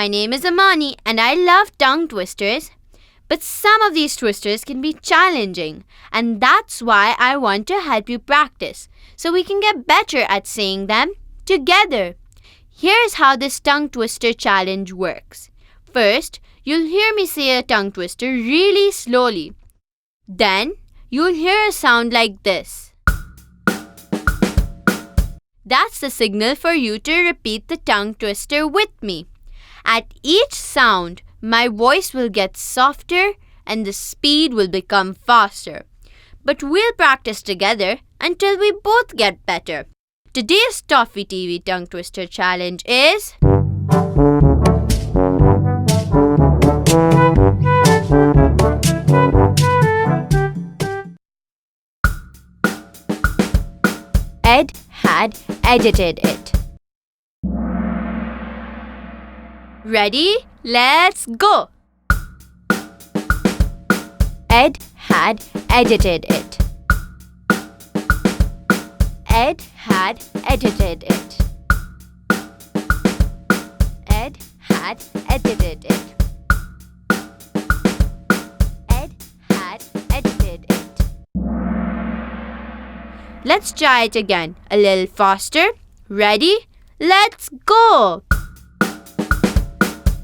My name is Amani and I love tongue twisters. But some of these twisters can be challenging, and that's why I want to help you practice so we can get better at saying them together. Here's how this tongue twister challenge works. First, you'll hear me say a tongue twister really slowly. Then, you'll hear a sound like this. That's the signal for you to repeat the tongue twister with me. At each sound, my voice will get softer and the speed will become faster. But we'll practice together until we both get better. Today's ToffeeTV tongue twister challenge is Ed had edited it. Ready? Let's go! Ed had edited it. Ed had edited it. Ed had edited it. Ed had edited it. Let's try it again, a little faster. Ready? Let's go!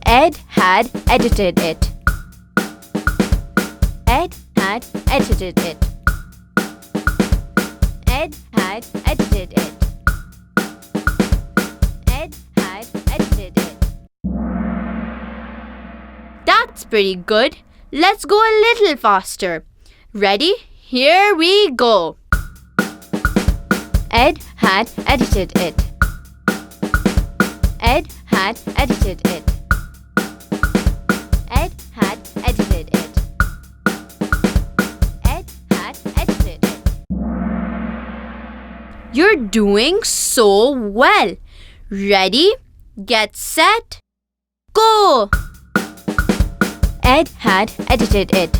Ed had edited it. Ed had edited it. Ed had edited it. Ed had edited it. That's pretty good. Let's go a little faster. Ready? Here we go. Ed had edited it. Ed had edited it. Ed had edited it. Ed had edited it. You're doing so well. Ready? Get set. Go! Ed had edited it.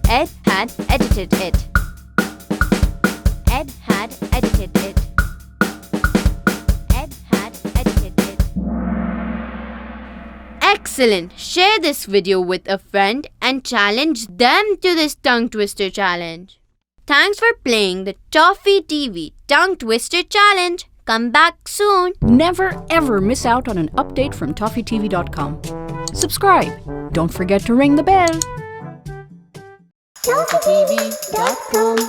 Ed had edited it. Ed had edited it. Ed had edited it. Excellent! Share this video with a friend and challenge them to this tongue twister challenge. Thanks for playing the ToffeeTV tongue twister challenge. Come back soon. Never ever miss out on an update from ToffeeTV.com. Subscribe. Don't forget to ring the bell. ToffeeTV.com